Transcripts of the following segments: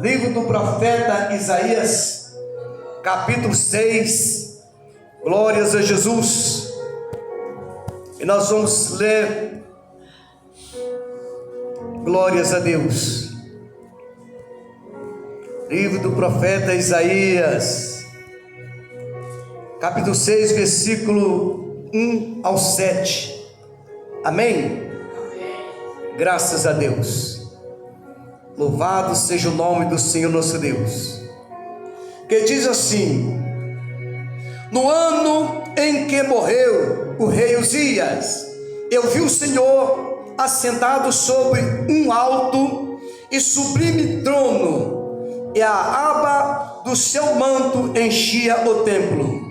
Livro do profeta Isaías, capítulo 6, glórias a Jesus. E nós vamos ler, glórias a Deus. Livro do profeta Isaías, capítulo 6, versículo 1 ao 7. Amém? Graças a Deus. Louvado seja o nome do Senhor nosso Deus. Que diz assim: no ano em que morreu o rei Uzias, eu vi o Senhor assentado sobre um alto e sublime trono, e a aba do seu manto enchia o templo.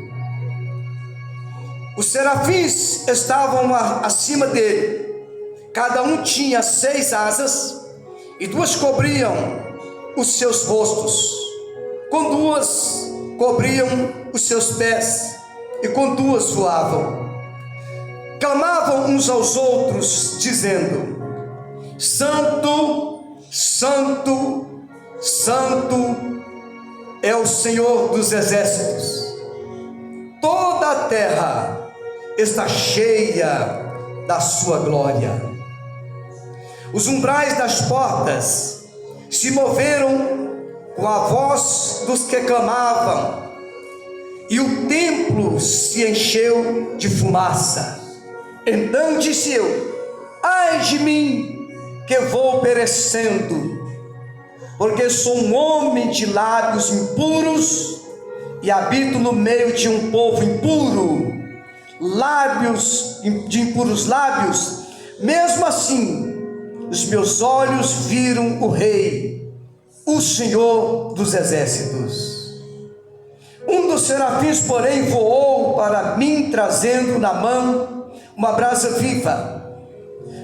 Os serafins estavam acima dele, cada um tinha 6 asas, e 2 cobriam os seus rostos, com 2 cobriam os seus pés, e com 2 voavam. Clamavam uns aos outros, dizendo: Santo, Santo, Santo é o Senhor dos exércitos. Toda a terra está cheia da sua glória. Os umbrais das portas se moveram com a voz dos que clamavam, e o templo se encheu de fumaça. Então disse eu: ai de mim, que vou perecendo, porque sou um homem de lábios impuros e habito no meio de um povo impuro, de impuros lábios. Mesmo assim, os meus olhos viram o Rei, o Senhor dos exércitos. Um dos serafins, porém, voou para mim, trazendo na mão uma brasa viva,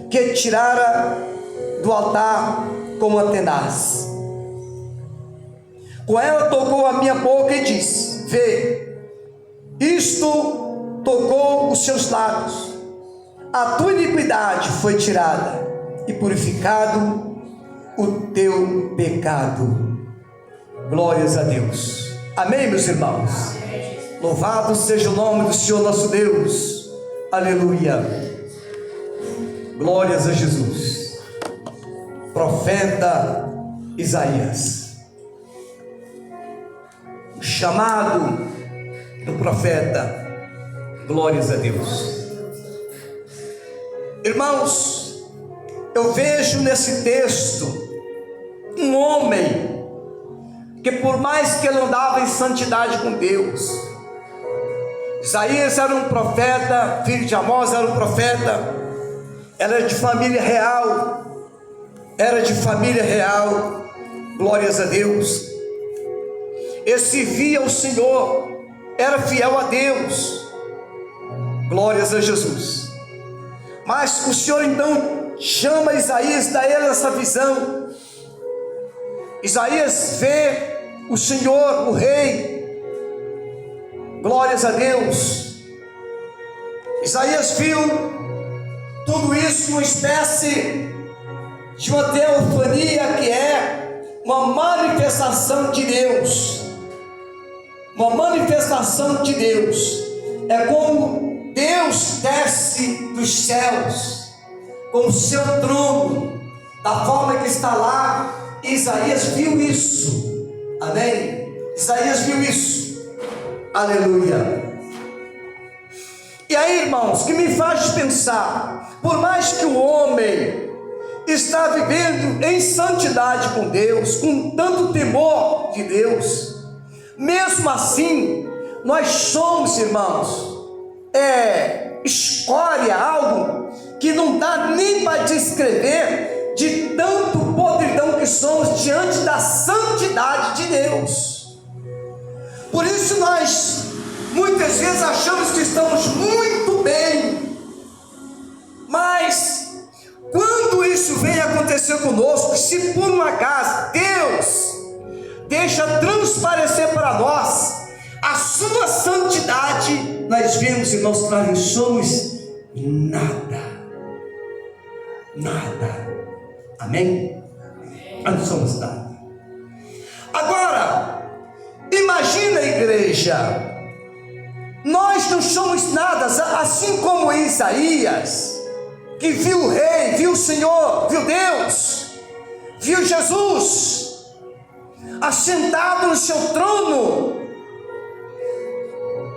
que tirara do altar com uma tenaz. Com ela tocou a minha boca e disse: vê, isto tocou os seus lábios, a tua iniquidade foi tirada, e purificado o teu pecado. Glórias a Deus. Amém, meus irmãos? Louvado seja o nome do Senhor nosso Deus. Aleluia. Glórias a Jesus. Profeta Isaías, o chamado do profeta. Glórias a Deus. Irmãos, eu vejo nesse texto um homem que, por mais que ele andava em santidade com Deus, Isaías era um profeta, filho de Amós era um profeta, era de família real, glórias a Deus. Ele servia ao Senhor, era fiel a Deus, glórias a Jesus. Mas o Senhor então chama Isaías, dá a ele essa visão. Isaías vê o Senhor, o Rei, glórias a Deus. Isaías viu tudo isso, uma espécie de uma teofania, que é uma manifestação de Deus. Uma manifestação de Deus é como Deus desce dos céus com o seu trono, da forma que está lá. Isaías viu isso. Amém? Isaías viu isso. Aleluia. E aí, irmãos, que me faz pensar, por mais que o homem está vivendo em santidade com Deus, com tanto temor de Deus, mesmo assim, nós somos, irmãos, escória, algo que não dá nem para descrever, de tanto podridão que somos diante da santidade de Deus. Por isso nós muitas vezes achamos que estamos muito bem, mas quando isso vem acontecer conosco, se por um acaso Deus deixa transparecer para nós a sua santidade, nós vemos, irmãos, que nós não somos nada. Amém? Nós não somos nada. imagina, igreja, nós não somos nada, assim como Isaías, que viu o rei, viu o Senhor, viu Deus, viu Jesus assentado no seu trono,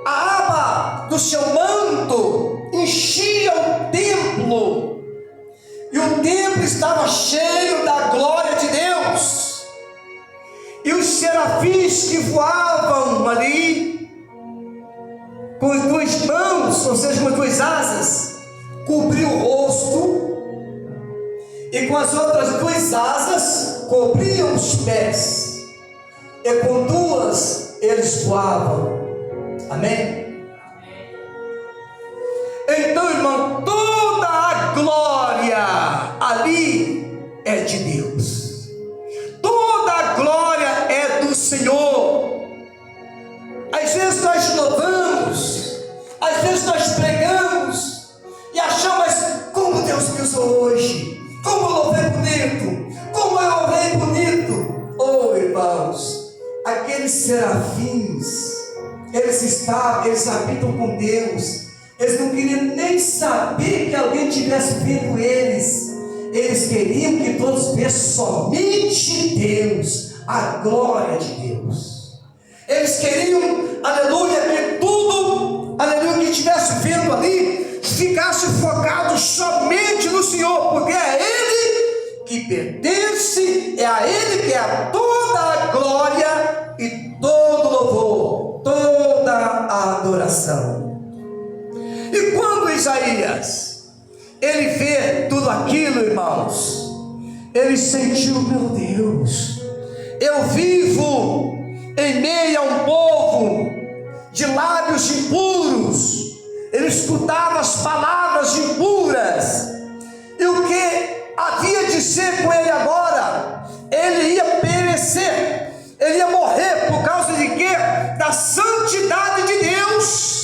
a aba do seu manto enchia o templo, e o templo estava cheio da glória de Deus, e os serafins que voavam ali, com as duas mãos, ou seja, com as duas asas, cobriu o rosto, e com as outras duas asas cobriam os pés, e com duas eles voavam. Amém? Então, irmão, toda a glória ali é de Deus, toda a glória é do Senhor. Às vezes nós louvamos, às vezes nós pregamos e achamos, mas como Deus me usou hoje, como eu louvei bonito, como eu orei bonito. Oh, irmãos, aqueles serafins, eles habitam com Deus, eles não queriam nem saber que alguém tivesse vendo eles queriam que todos vissem somente Deus, a glória de Deus. Eles queriam, aleluia, que tudo, aleluia, que estivesse vendo ali, ficasse focado somente no Senhor, porque é Ele que pertence, é a Ele que é toda a glória e todo louvor, toda a adoração. E quando Isaías, ele vê tudo aquilo, irmãos, ele sentiu, meu Deus, eu vivo em meio a um povo de lábios impuros. Ele escutava as palavras impuras, e o que havia de ser com ele agora? Ele ia perecer, ele ia morrer, por causa de quê? Da santidade de Deus.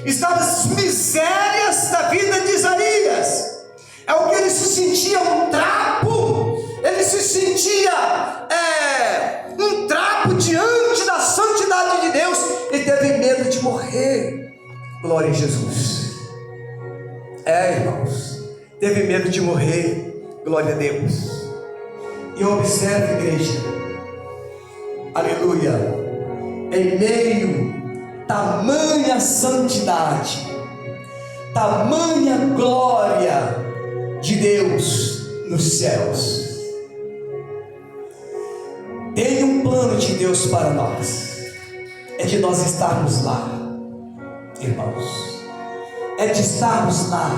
Estavam as misérias da vida de Isaías, é o que ele se sentia um trapo, ele se sentia um trapo diante da santidade de Deus, e teve medo de morrer. Glória a Jesus. Irmãos, teve medo de morrer. Glória a Deus. E observe, igreja, aleluia, em meio tamanha santidade, tamanha glória de Deus nos céus, tem um plano de Deus para nós, é de nós estarmos lá, irmãos, é de estarmos lá.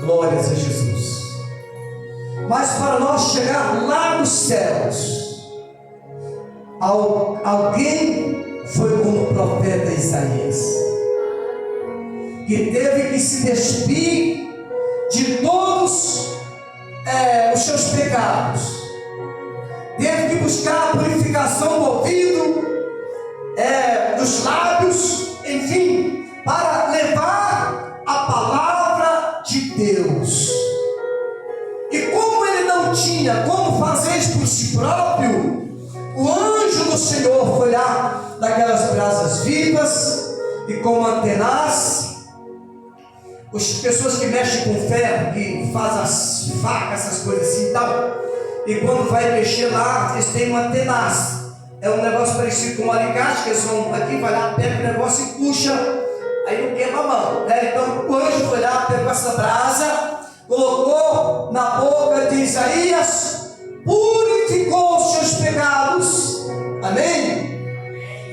Glórias a Jesus. Mas para nós chegar lá nos céus, alguém foi como o profeta Isaías, que teve que se despir de todos os seus pecados, teve que buscar a purificação do ouvido, dos lábios, enfim, para levar a palavra de Deus. E como ele não tinha como fazer isso por si próprio, o anjo do Senhor foi lá naquelas brasas vivas, e com uma tenaz, as pessoas que mexem com ferro, que fazem as facas, essas coisas assim e tal, e quando vai mexer lá, eles têm uma tenaz, é um negócio parecido com um alicate, que eles vão aqui, vai lá, pega o negócio e puxa, aí não queima a mão, né? Então o anjo foi lá, pegou essa brasa, colocou na boca de Isaías, purificou os seus pecados, amém?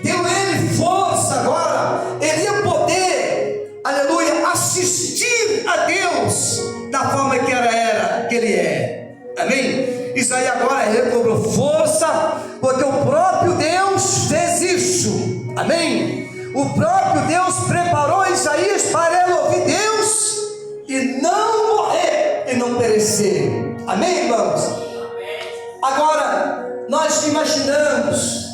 Deu ele força agora, ele ia poder, aleluia, assistir a Deus da forma que ele é, amém? Isaías agora recobrou força, porque o próprio Deus fez isso, amém? O próprio Deus preparou Isaías para ele ouvir Deus e não morrer e não perecer, amém, irmãos? Agora nós imaginamos,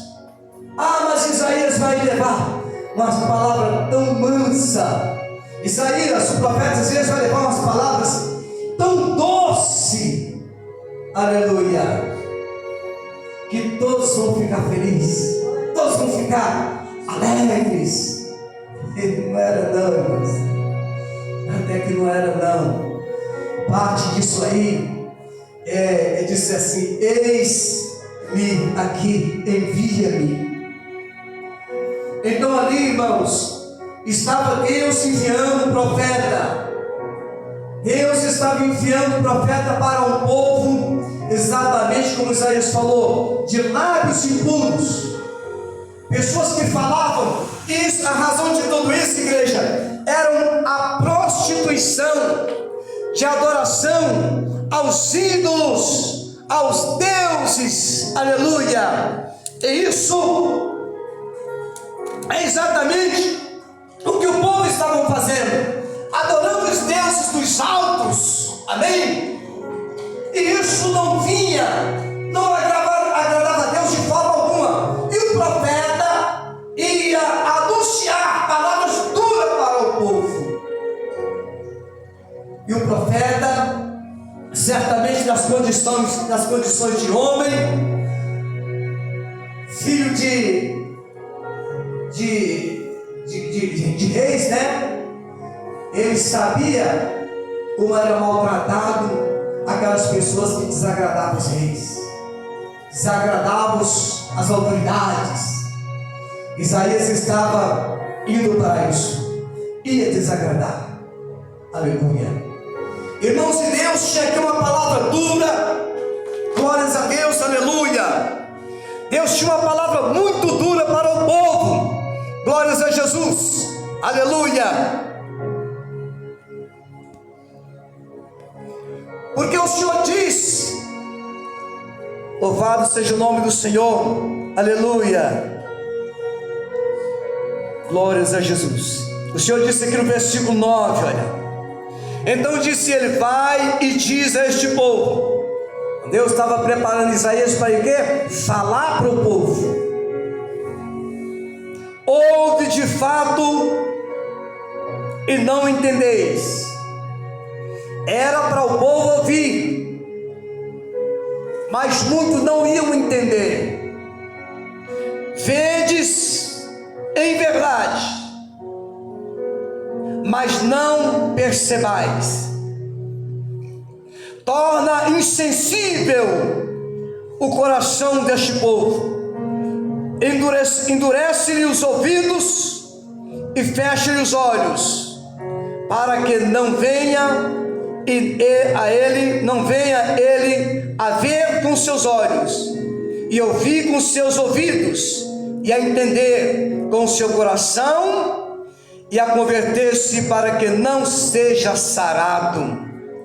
mas Isaías vai levar umas palavras tão mansa, Isaías, o profeta Isaías vai levar umas palavras tão doce, aleluia, que todos vão ficar felizes, todos pessoas vão ficar alegres. Não era não, irmãos. Até que não era não. Parte disso aí é dizer assim: eis-me aqui, envia-me. Então ali, irmãos, estava Deus enviando um profeta. Deus estava enviando um profeta para um povo, exatamente como Isaías falou, de lábios impuros. Pessoas que falavam, isso, a razão de tudo isso, igreja, era a prostituição de adoração aos ídolos, aos deuses, aleluia. E isso é exatamente o que o povo estava fazendo, adorando os deuses dos altos, amém? E isso não agradava a Deus de forma alguma. E o profeta ia anunciar palavras duras para o povo. E o profeta, certamente nas condições de homem, filho de reis, né? Ele sabia como era maltratado aquelas pessoas que desagradavam os reis, desagradavam as autoridades. Isaías estava indo para isso, ia desagradar, aleluia. Irmãos de Deus, tinha aqui uma palavra dura, glórias a Deus, aleluia. Deus tinha uma palavra muito dura para o povo, glórias a Jesus, aleluia. Porque o Senhor diz, louvado seja o nome do Senhor, aleluia, glórias a Jesus. O Senhor disse aqui no versículo 9, olha: então disse ele: vai e diz a este povo. Deus estava preparando Isaías para o quê? Falar para o povo. Ouve de fato e não entendeis. Era para o povo ouvir, mas muitos não iam entender. Vedes em verdade, mas não percebais. Torna insensível o coração deste povo, endurece-lhe os ouvidos e fecha-lhe os olhos, para que não venha ele a ver com seus olhos, e ouvir com seus ouvidos, e a entender com seu coração, e a converter-se, para que não seja sarado.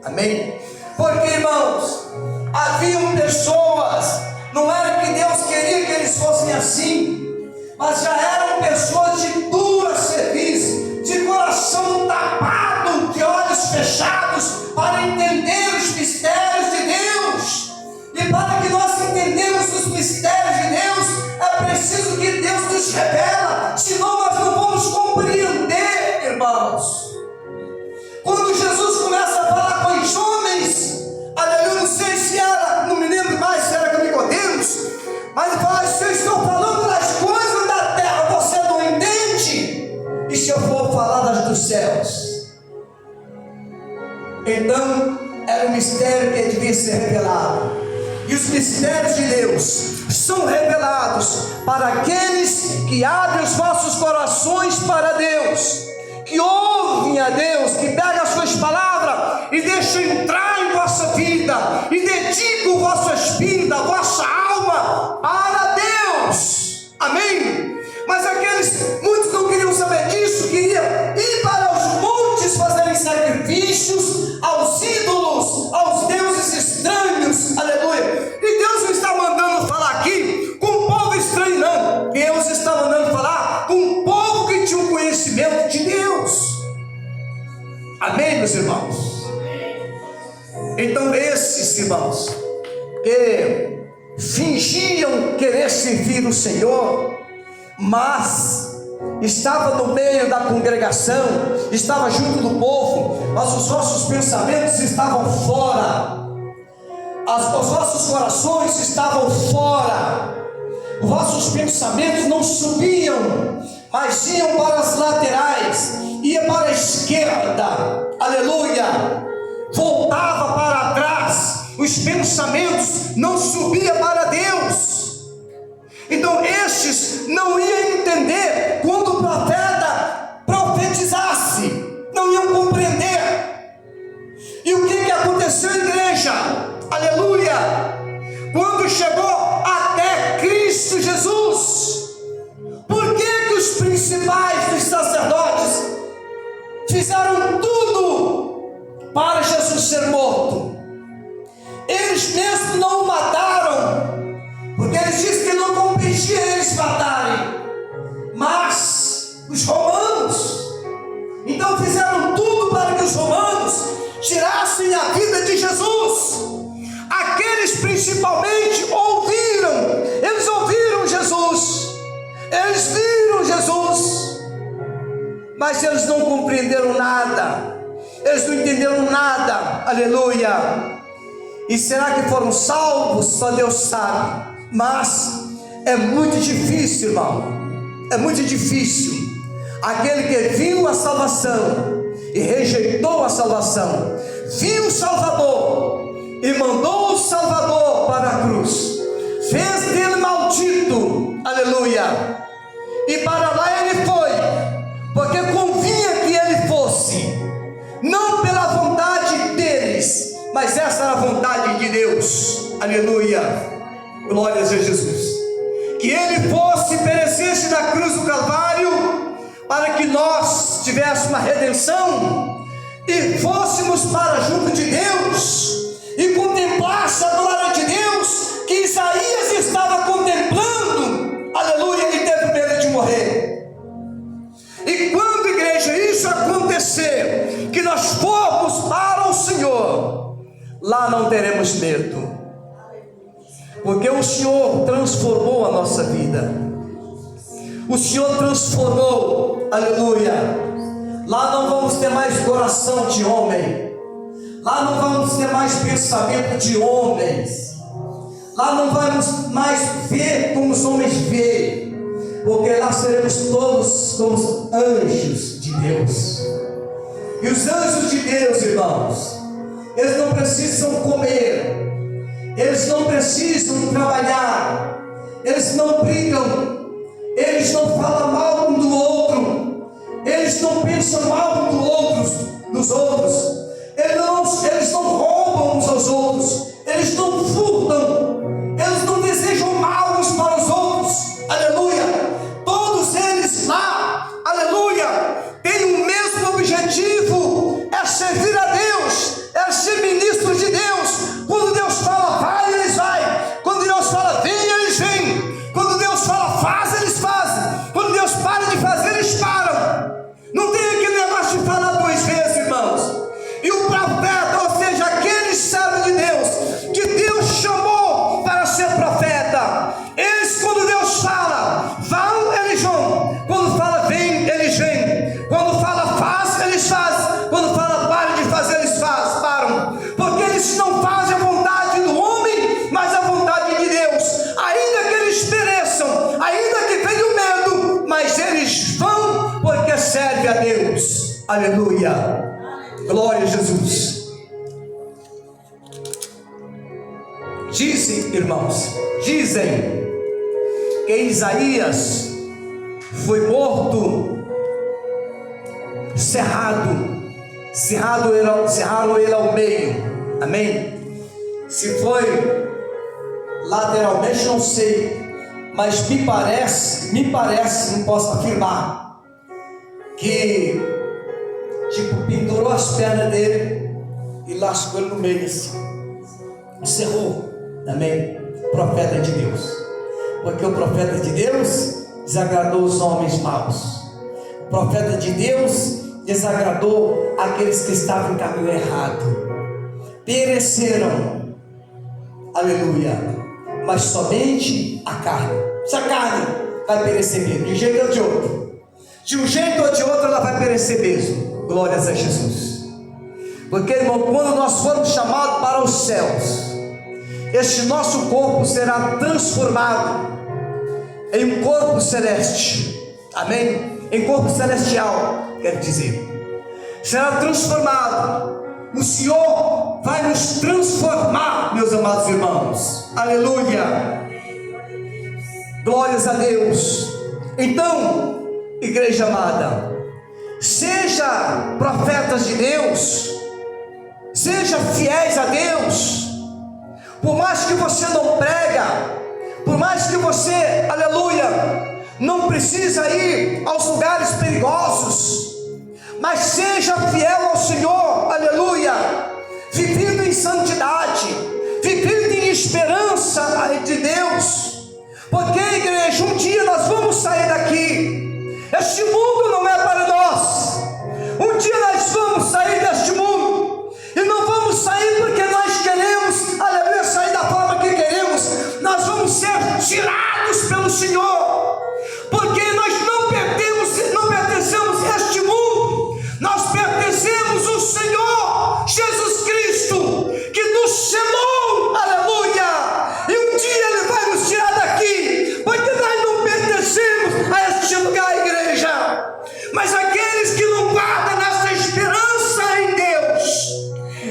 Amém? Porque, irmãos, haviam pessoas, não era que Deus queria que eles fossem assim, mas já eram pessoas de dura serviço, de coração tapado, de olhos fechados, para entender os mistérios de Deus. E para que nós entendamos os mistérios de Deus, é preciso que Deus nos revela, senão nós não vamos compreender, irmãos. Quando Jesus começa a falar com os homens, aleluia, não sei se era, não me lembro mais se era com Nicodemos, mas ele fala: se eu estou falando das coisas da terra, você não entende? E se eu for falar das dos céus? Então era um mistério que devia ser revelado. E os mistérios de Deus são revelados para aqueles que abrem os vossos corações para Deus, que ouvem a Deus, que pegam as suas palavras e deixam entrar em vossa vida, e dedicam o vosso espírito, a vossa alma para Deus. Amém? Mas muitos não queriam saber disso, queriam ir para os montes fazerem sacrifícios aos ídolos, aos deuses estranhos, aleluia. E Deus não está mandando falar aqui com um povo estranho, não. Deus está mandando falar com um povo que tinha um conhecimento de Deus. Amém, meus irmãos? Então esses irmãos que fingiam querer servir o Senhor, mas estava no meio da congregação, estava junto do povo, mas os nossos pensamentos estavam fora, os nossos corações estavam fora. vossos pensamentos não subiam, mas iam para as laterais, ia para a esquerda, aleluia, voltava para trás, os pensamentos não subiam para Deus. Então estes não iam entender quando o profeta profetizasse, não iam compreender. E o que aconteceu, igreja? Aleluia! Quando chegou até Cristo Jesus, por que os principais dos sacerdotes fizeram tudo para Jesus ser morto? Eles mesmos não o mataram, porque eles dizem que não competia eles matarem, mas os romanos. Então fizeram tudo para que os romanos tirassem a vida de Jesus. Aqueles principalmente eles ouviram Jesus, eles viram Jesus, mas eles não compreenderam nada, eles não entenderam nada, aleluia. E será que foram salvos? Só Deus sabe, mas é muito difícil, irmão, é muito difícil. Aquele que viu a salvação e rejeitou a salvação, viu o Salvador e mandou o Salvador para a cruz, fez dele maldito, aleluia, e para lá ele foi, porque convinha que ele fosse, não pela vontade deles, mas essa era a vontade de Deus, aleluia, glórias a Jesus, que ele fosse, perecesse na cruz do Calvário, para que nós tivéssemos uma redenção, e fôssemos para junto de Deus, e contemplasse a glória de Deus, que Isaías estava contemplando, aleluia, e teve medo de morrer. E quando, igreja, isso acontecer, que nós formos para o Senhor, lá não teremos medo, porque o Senhor transformou a nossa vida, o Senhor transformou, aleluia. Lá não vamos ter mais coração de homem, lá não vamos ter mais pensamento de homens, lá não vamos mais ver como os homens veem, porque lá seremos todos como anjos de Deus. E os anjos de Deus, irmãos, eles não precisam comer, eles não precisam trabalhar, eles não brigam, eles não falam mal um do outro, eles não pensam mal dos outros, eles não roubam uns aos outros, eles não furtam, eles não desejam mal uns para os outros, aleluia. Todos eles lá, aleluia, têm o mesmo objetivo, é servir a Deus, é ser ministro de Deus. Quando Deus fala vai, eles vai, quando Deus fala vem, eles vêm, quando Deus fala faz, eles fazem, quando Deus para de fazer, eles param. Não tem aquele negócio de falar duas vezes, irmãos. E o profeta, ou seja, aquele servo de Deus, que Deus chamou para ser profeta, eles, quando Deus fala vão, eles vão, quando fala vem, eles vêm, quando fala faz, eles fazem, quando fala pare de fazer, eles param, porque eles não fazem a vontade do homem, mas a vontade de Deus, ainda que eles pereçam, ainda que venha o medo, mas eles vão, porque serve a Deus, aleluia, glória a Jesus. Dizem, irmãos, que Isaías foi morto, cerraram ele ao meio, amém? Se foi lateralmente, não sei, mas me parece, não posso afirmar, que tipo pendurou as pernas dele e lascou ele no meio assim, encerrou, amém? Profeta de Deus, porque o profeta de Deus desagradou os homens maus, o profeta de Deus desagradou aqueles que estavam em caminho errado, pereceram, aleluia, mas somente a carne. Se a carne vai perecer mesmo, de um jeito ou de outro, de um jeito ou de outro ela vai perecer mesmo, glórias a Jesus. Porque, irmão, quando nós formos chamados para os céus, este nosso corpo será transformado, em um corpo celeste, amém? Em corpo celestial, quero dizer, será transformado. O Senhor vai nos transformar, meus amados irmãos, aleluia, glórias a Deus. Então, igreja amada, seja profetas de Deus, seja fiéis a Deus. Por mais que você não prega, por mais que você, aleluia, não precisa ir aos lugares perigosos, mas seja fiel ao Senhor, aleluia, vivendo em santidade, vivendo em esperança de Deus, porque, igreja, um dia nós vamos sair daqui. Este mundo não é para nós. Um dia nós vamos sair deste mundo, e não vamos sair porque nós queremos, aleluia, sair da forma que queremos. Nós vamos ser tirados pelo Senhor, porque nós não pertencemos a este mundo, nós pertencemos ao Senhor Jesus Cristo, que nos chamou, aleluia, e um dia Ele vai nos tirar daqui, porque nós não pertencemos a este lugar, igreja. Mas aqueles que não guardam essa esperança em Deus,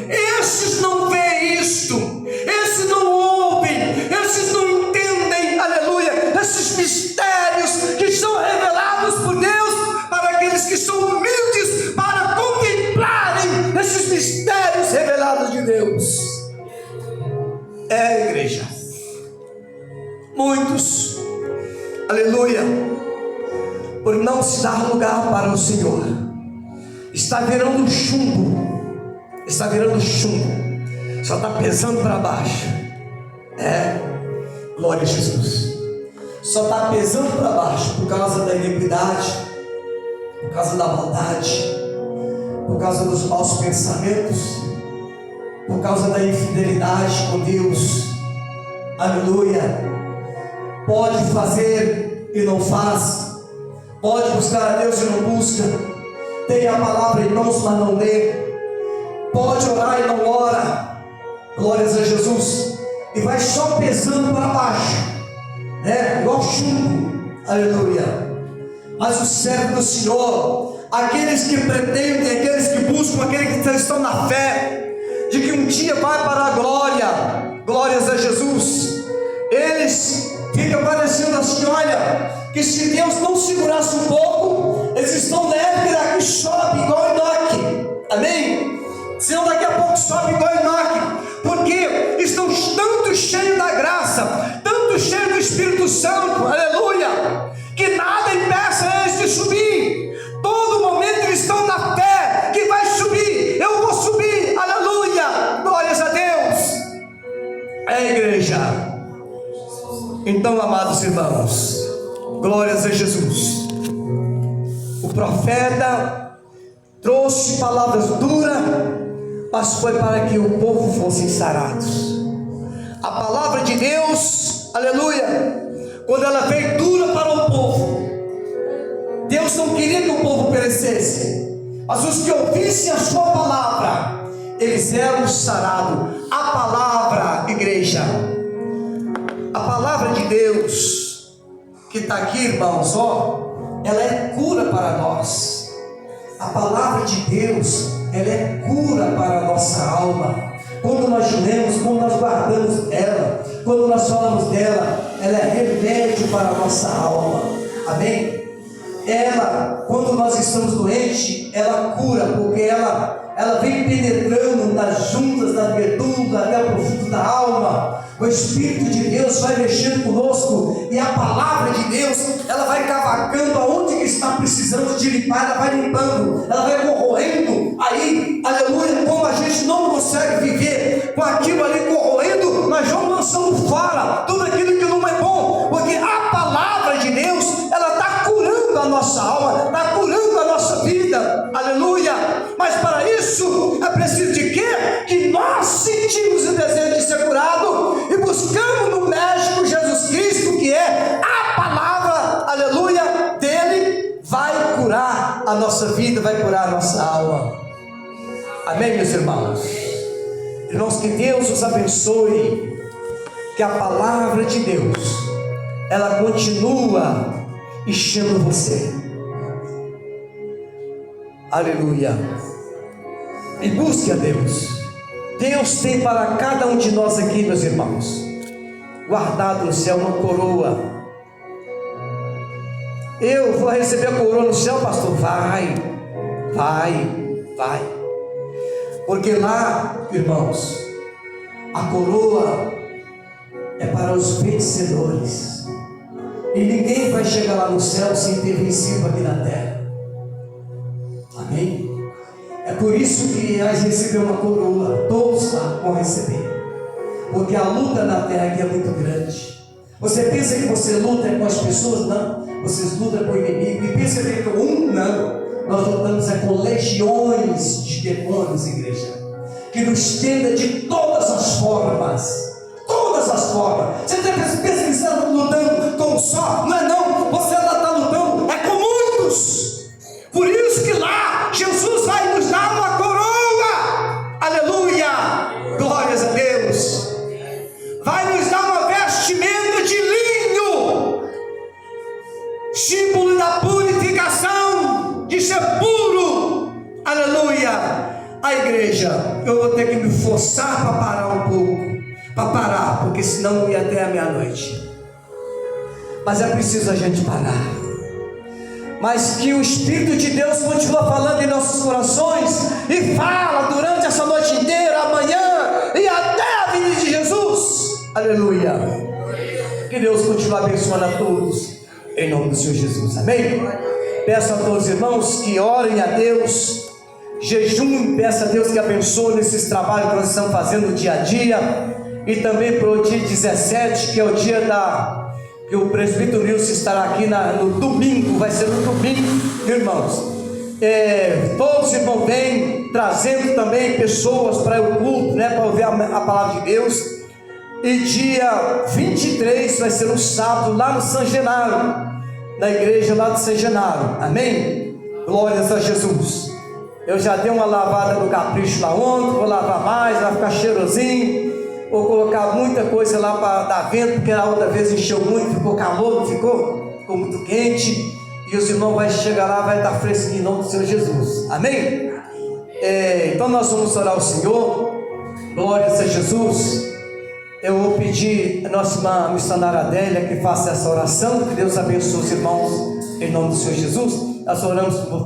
esses não veem isto, esses não ouvem, esses não entendem, aleluia, esses mistérios que são revelados por Deus para aqueles que são humildes, para contemplarem esses mistérios revelados de Deus. Igreja, muitos, aleluia, por não se dar lugar para o Senhor, está virando chumbo, só está pesando para baixo. Glória a Jesus. Só está pesando para baixo por causa da iniquidade, por causa da maldade, por causa dos maus pensamentos, por causa da infidelidade com Deus. Aleluia. Pode fazer e não faz, pode buscar a Deus e não busca, tem a palavra em mãos, mas não lê, pode orar e não ora. Glórias a Jesus. E vai só pesando para baixo, igual chumbo, aleluia. Mas o servo do Senhor, aqueles que pretendem, aqueles que buscam, aqueles que estão na fé de que um dia vai para a glória, glórias a Jesus, eles ficam parecendo assim, olha, que se Deus não segurasse um pouco, eles estão na época daqui sobe igual Enoque, amém? Senão daqui a pouco sobe igual Enoque, porque estão tanto cheios da graça, tanto cheios do Espírito Santo, aleluia, que nada impeça eles de subir. Todo momento eles estão na fé que vai subir, eu vou subir, aleluia, glórias a Deus. Igreja. Então, amados irmãos, glórias a Jesus. O profeta trouxe palavras duras, mas foi para que o povo fosse sarados. A palavra de Deus, aleluia, quando ela veio dura para o povo, Deus não queria que o povo perecesse, mas os que ouvissem a sua palavra, eles eram sarados. A palavra, igreja, a palavra de Deus que está aqui, irmãos, ela é cura para nós. A palavra de Deus, ela é cura para a nossa alma. Quando nós lemos, quando nós guardamos ela, quando nós falamos dela, ela é remédio para a nossa alma, amém? Ela, quando nós estamos doentes, ela cura, porque ela vem penetrando nas juntas, nas verduras, até o profundo da alma. O Espírito de Deus vai mexendo conosco, e a palavra de Deus, ela vai cavacando aonde que está precisando de limpar, ela vai limpando, ela vai corroendo. Aí, aleluia, como a gente não consegue viver com aquilo ali corroendo, nós vamos lançando fora tudo aquilo que não é bom, porque a palavra de Deus, ela está curando a nossa alma, está curando a nossa vida, aleluia. Mas para isso é preciso de quê? Que nós sentimos o desejo de ser curado e buscamos no médico Jesus Cristo, que é a palavra, aleluia, dele, vai curar a nossa vida, vai curar a nossa alma. Amém, meus irmãos? Irmãos, que Deus os abençoe, que a palavra de Deus, ela continua enchendo você. Aleluia. E busque a Deus. Deus tem para cada um de nós aqui, meus irmãos, guardado no céu uma coroa. Eu vou receber a coroa no céu, pastor? Vai. Porque lá, irmãos, a coroa é para os vencedores. E ninguém vai chegar lá no céu sem ter vencido aqui na terra. Amém? É por isso que nós recebemos uma coroa. Todos lá vão receber. Porque a luta na terra aqui é muito grande. Você pensa que você luta com as pessoas? Não. Vocês lutam com o inimigo. E pensa que com um? Não. Nós lutamos com legiões de demônios, igreja, que nos tenta de todas as formas. Todas as formas. Você pensa que você está lutando com um só? Não é não. Você está lutando com muitos. Por isso que lá Jesus vai nos dar uma coroa. Aleluia. Glórias a Deus. Vai nos dar uma vestimenta de linho, símbolo da purificação, de ser puro. Aleluia. A igreja, eu vou ter que me forçar para parar um pouco, para parar, porque senão eu ia até a meia-noite. Mas é preciso a gente parar. Mas que o Espírito de Deus continua falando em nossos corações, e fala durante essa noite inteira, amanhã e até a vinda de Jesus. Aleluia. Que Deus continue abençoando a todos, em nome do Senhor Jesus. Amém? Peço a todos os irmãos que orem a Deus, jejum, peço a Deus que abençoe nesses trabalhos que nós estamos fazendo no dia a dia. E também para o dia 17, que é o dia que o presbítero Nilson estará aqui no domingo. Vai ser no domingo, irmãos. Todos os irmãos vêm trazendo também pessoas para o culto, para ouvir a palavra de Deus. E dia 23 vai ser um sábado lá no São Genaro, na igreja lá de São Genaro. Amém? Glórias a Jesus. Eu já dei uma lavada no capricho lá ontem, vou lavar mais, vai ficar cheirosinho. Vou colocar muita coisa lá para dar vento, porque a outra vez encheu muito, ficou calor, não ficou? Ficou muito quente. E os irmãos vão chegar lá, vai estar fresquinho em nome do Senhor Jesus. Amém? Então nós vamos orar ao Senhor. Glórias a Jesus. Eu vou pedir a nossa irmã missionária Adélia que faça essa oração. Que Deus abençoe os irmãos em nome do Senhor Jesus. Nós oramos por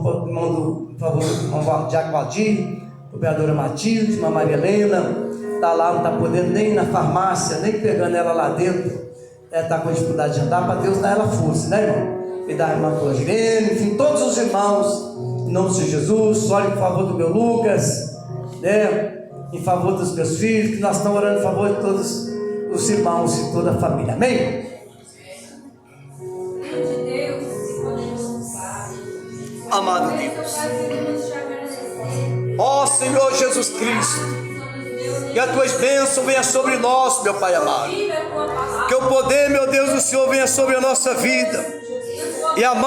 favor, Diaco Valdir, a vereadora Matilde, irmã Maria Helena. Está lá, não está podendo nem ir na farmácia, nem pegando ela lá dentro. Está com dificuldade de andar, para Deus dar ela força, né, irmão? E da irmã Clogirene, enfim, todos os irmãos, em nome do Senhor Jesus. Ore em favor do meu Lucas, em favor dos meus filhos, que nós estamos orando em favor de todos os irmãos e toda a família. Amém? Amado Deus, ó Senhor Jesus Cristo, que as tuas bênçãos venham sobre nós, meu Pai amado. Que o poder, meu Deus, do Senhor venha sobre a nossa vida. E a